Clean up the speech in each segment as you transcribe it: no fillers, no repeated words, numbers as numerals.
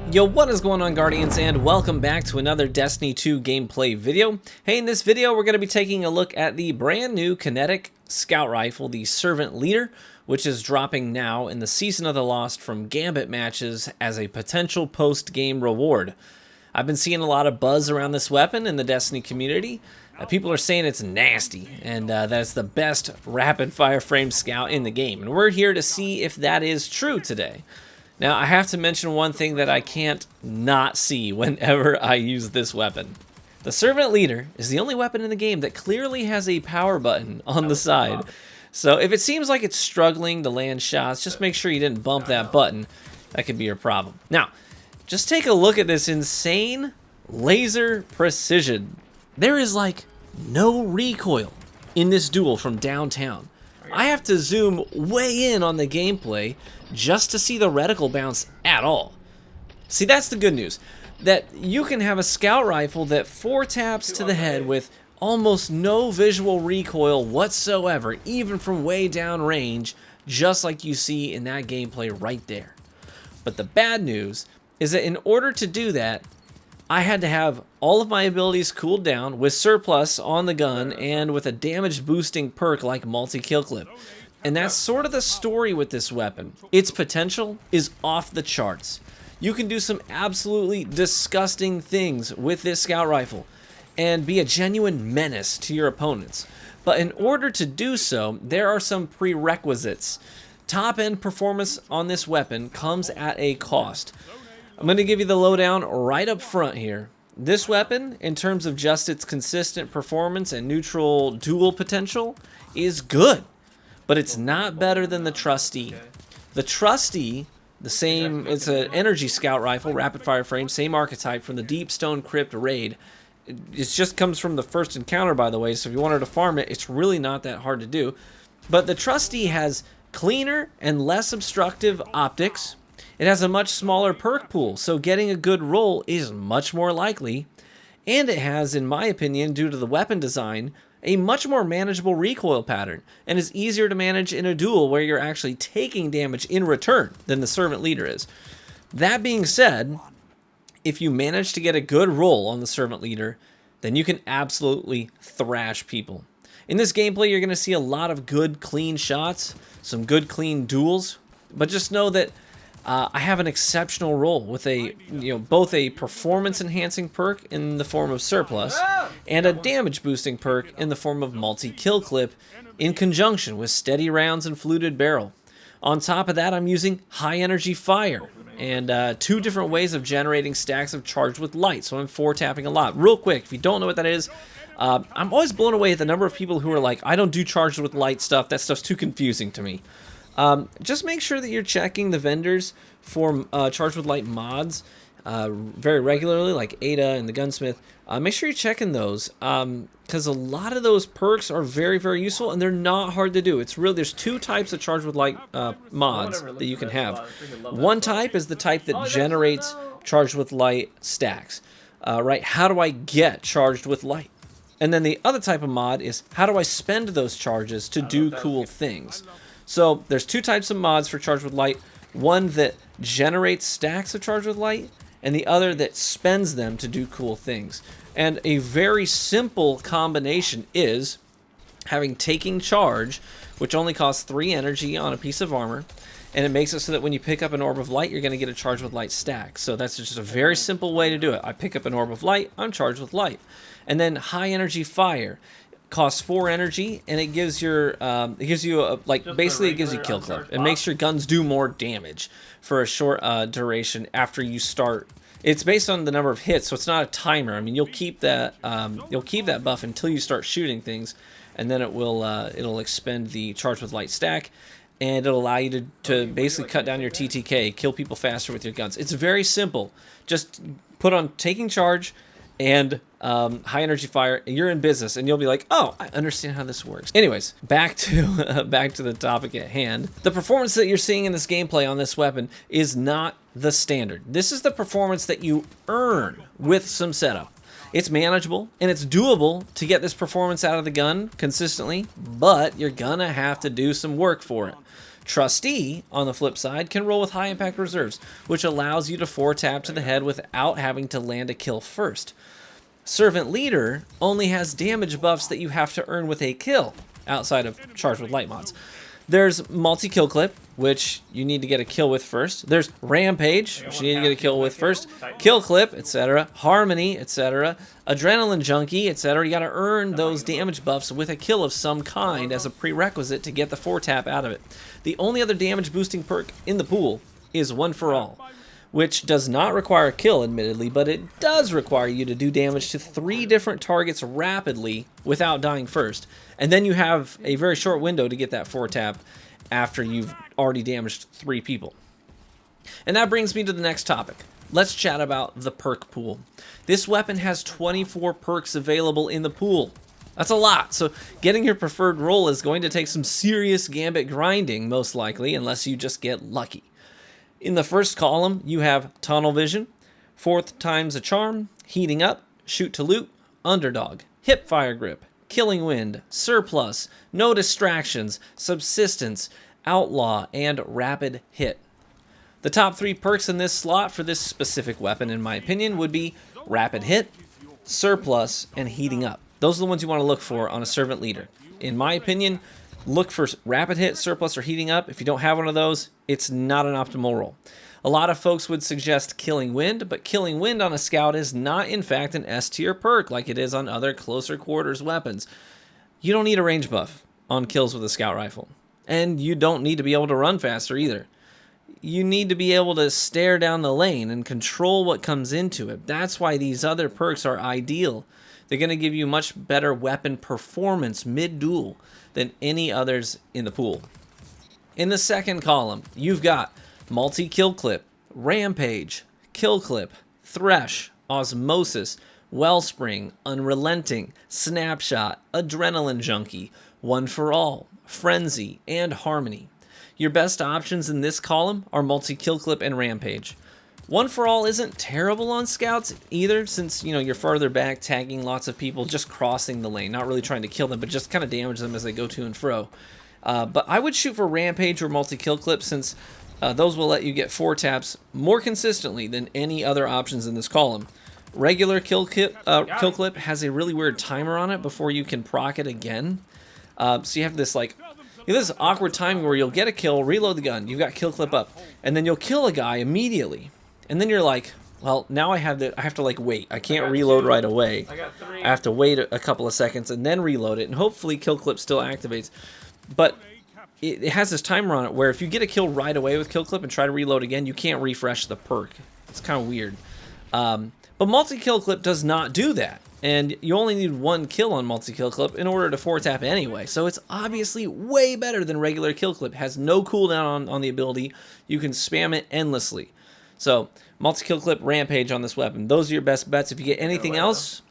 Yo, what is going on, Guardians, and welcome back to another Destiny 2 gameplay video. Hey, in this video, we're going to be taking a look at the brand new kinetic scout rifle, the Servant Leader, which is dropping now in the Season of the Lost from Gambit matches as a potential post-game reward. I've been seeing a lot of buzz around this weapon in the Destiny community. People are saying it's nasty, and that it's the best rapid-fire frame scout in the game, and we're here to see if that is true today. Now, I have to mention one thing that I can't not see whenever I use this weapon. The Servant Leader is the only weapon in the game that clearly has a power button on the side. So if it seems like it's struggling to land shots, just make sure you didn't bump that button. That could be your problem. Now, just take a look at this insane laser precision. There is like no recoil in this duel from downtown. I have to zoom way in on the gameplay just to see the reticle bounce at all. See, that's the good news. That you can have a scout rifle that 4 taps to the head with almost no visual recoil whatsoever, even from way down range, just like you see in that gameplay right there. But the bad news is that in order to do that, I had to have all of my abilities cooled down with surplus on the gun and with a damage boosting perk like multi-kill clip. And that's sort of the story with this weapon. Its potential is off the charts. You can do some absolutely disgusting things with this scout rifle and be a genuine menace to your opponents. But in order to do so, there are some prerequisites. Top-end performance on this weapon comes at a cost. I'm going to give you the lowdown right up front here. This weapon, in terms of just its consistent performance and neutral duel potential, is good. But it's not better than the Trustee. The Trustee, it's an energy scout rifle, rapid fire frame, same archetype from the Deep Stone Crypt raid. It just comes from the first encounter, by the way, so if you wanted to farm it, it's really not that hard to do. But the Trustee has cleaner and less obstructive optics. It has a much smaller perk pool, so getting a good roll is much more likely. And it has, in my opinion, due to the weapon design, a much more manageable recoil pattern, and is easier to manage in a duel where you're actually taking damage in return than the Servant Leader is. That being said, if you manage to get a good roll on the Servant Leader, then you can absolutely thrash people. In this gameplay, you're going to see a lot of good, clean shots, some good, clean duels, but just know that I have an exceptional roll with both a performance enhancing perk in the form of surplus and a damage boosting perk in the form of multi-kill clip in conjunction with steady rounds and fluted barrel. On top of that, I'm using high energy fire and 2 different ways of generating stacks of charged with light, so I'm 4 tapping a lot. Real quick, if you don't know what that is, I'm always blown away at the number of people who are like, I don't do charged with light stuff, that stuff's too confusing to me. Just make sure that you're checking the vendors for Charged with Light mods very regularly, like Ada and the Gunsmith. Make sure you're checking those because a lot of those perks are very, very useful and they're not hard to do. It's real. There's 2 types of Charged with Light mods that you can have. One type is the type that generates Charged with Light stacks. Right? How do I get Charged with Light? And then the other type of mod is how do I spend those charges to do cool things? So there's 2 types of mods for Charged with Light. One that generates stacks of Charged with Light, and the other that spends them to do cool things. And a very simple combination is having Taking Charge, which only costs 3 energy on a piece of armor, and it makes it so that when you pick up an Orb of Light, you're going to get a Charged with Light stack. So that's just a very simple way to do it. I pick up an Orb of Light, I'm charged with light. And then High Energy Fire costs 4 energy, and it gives you basically it gives you kill clip. It makes your guns do more damage for a short duration after you start. It's based on the number of hits, so it's not a timer. I mean, you'll keep that buff until you start shooting things, and then it'll expend the Charged with Light stack, and it'll allow you to basically cut down your TTK, kill people faster with your guns. It's very simple. Just put on Taking Charge and high energy fire, you're in business, and you'll be like, oh, I understand how this works. Anyways, back to the topic at hand. The performance that you're seeing in this gameplay on this weapon is not the standard. This is the performance that you earn with some setup. It's manageable, and it's doable to get this performance out of the gun consistently, but you're gonna have to do some work for it. Trustee, on the flip side, can roll with high impact reserves, which allows you to 4-tap to the head without having to land a kill first. Servant Leader only has damage buffs that you have to earn with a kill, outside of Charged with Light mods. There's multi-kill clip, which you need to get a kill with first. There's Rampage, which you need to get a kill with first. Kill clip, etc. Harmony, etc. Adrenaline Junkie, etc. You got to earn those damage buffs with a kill of some kind as a prerequisite to get the 4-tap out of it. The only other damage boosting perk in the pool is One for All, which does not require a kill, admittedly, but it does require you to do damage to 3 different targets rapidly without dying first. And then you have a very short window to get that 4-tap after you've already damaged 3 people. And that brings me to the next topic. Let's chat about the perk pool. This weapon has 24 perks available in the pool. That's a lot, so getting your preferred roll is going to take some serious Gambit grinding, most likely, unless you just get lucky. In the first column, you have Tunnel Vision, 4th time's a charm, Heating Up, Shoot to Loot, Underdog, Hip Fire Grip, Killing Wind, Surplus, No Distractions, Subsistence, Outlaw, and Rapid Hit. The top 3 perks in this slot for this specific weapon, in my opinion, would be Rapid Hit, Surplus, and Heating Up. Those are the ones you want to look for on a Servant Leader. In my opinion, look for Rapid Hit, Surplus, or Heating Up. If you don't have one of those, it's not an optimal roll. A lot of folks would suggest Killing Wind, but Killing Wind on a Scout is not, in fact, an S-tier perk like it is on other closer quarters weapons. You don't need a range buff on kills with a Scout Rifle, and you don't need to be able to run faster either. You need to be able to stare down the lane and control what comes into it. That's why these other perks are ideal. They're going to give you much better weapon performance mid-duel than any others in the pool. In the second column, you've got Multi-Kill Clip, Rampage, Kill Clip, Thresh, Osmosis, Wellspring, Unrelenting, Snapshot, Adrenaline Junkie, One for All, Frenzy, and Harmony. Your best options in this column are Multi-Kill Clip and Rampage. One for All isn't terrible on Scouts either, since, you know, you're farther back, tagging lots of people, just crossing the lane, not really trying to kill them, but just kind of damage them as they go to and fro. But I would shoot for Rampage or Multi-Kill Clip, since those will let you get 4-taps more consistently than any other options in this column. Regular kill clip has a really weird timer on it before you can proc it again. So you have this this awkward timing where you'll get a kill, reload the gun, you've got kill clip up, and then you'll kill a guy immediately. And then you're like, well, now I have to like wait. I can't reload right away. I have to wait a couple of seconds and then reload it, and hopefully kill clip still activates. But it has this timer on it where if you get a kill right away with kill clip and try to reload again, you can't refresh the perk. It's kind of weird. But multi-kill clip does not do that. And you only need 1 kill on multi-kill clip in order to 4-tap anyway. So it's obviously way better than regular kill clip. It has no cooldown on the ability. You can spam it endlessly. So multi-kill clip, Rampage on this weapon. Those are your best bets. If you get anything else,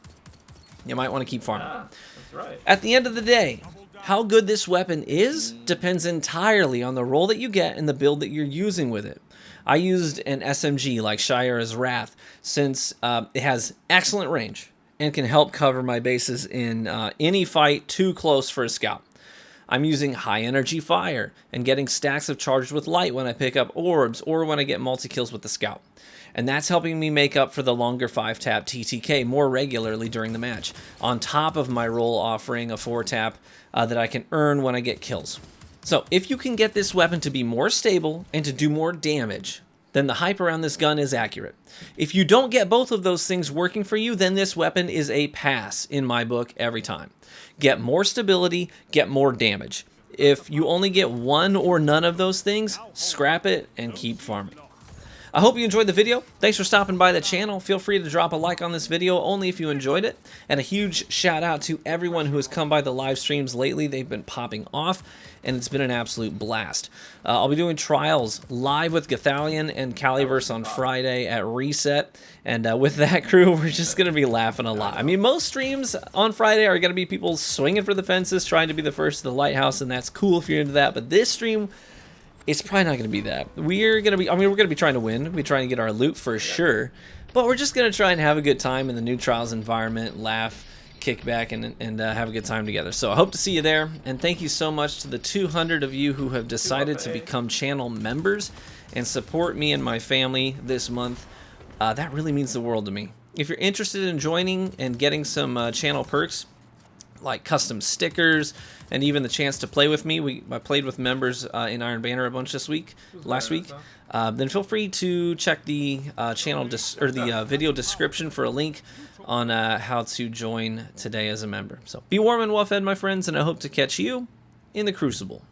you might want to keep farming. That's right. At the end of the day, how good this weapon is depends entirely on the roll that you get and the build that you're using with it. I used an SMG like Shira's Wrath since it has excellent range and can help cover my bases in any fight too close for a scout. I'm using high energy fire and getting stacks of Charged with Light when I pick up orbs or when I get multi-kills with the scout. And that's helping me make up for the longer 5-tap TTK more regularly during the match, on top of my roll offering a 4-tap that I can earn when I get kills. So if you can get this weapon to be more stable and to do more damage, then the hype around this gun is accurate. If you don't get both of those things working for you, then this weapon is a pass in my book every time. Get more stability, get more damage. If you only get one or none of those things, scrap it and keep farming. I hope you enjoyed the video. Thanks for stopping by the channel. Feel free to drop a like on this video only if you enjoyed it. And a huge shout out to everyone who has come by the live streams lately. They've been popping off, and it's been an absolute blast. I'll be doing trials live with Gathalion and Caliverse on Friday at Reset. And with that crew, we're just going to be laughing a lot. I mean, most streams on Friday are going to be people swinging for the fences, trying to be the first to the lighthouse, and that's cool if you're into that. But this stream, it's probably not going to be that. We're going to be trying to win. We're trying to get our loot for sure. But we're just going to try and have a good time in the new trials environment, laugh, kick back and have a good time together. So I hope to see you there, and thank you so much to the 200 of you who have decided to become channel members and support me and my family this month. That really means the world to me. If you're interested in joining and getting some channel perks like custom stickers and even the chance to play with me, I played with members in Iron Banner a bunch last week. Then feel free to check the video description for a link on how to join today as a member. So be warm and well fed, my friends, and I hope to catch you in the Crucible.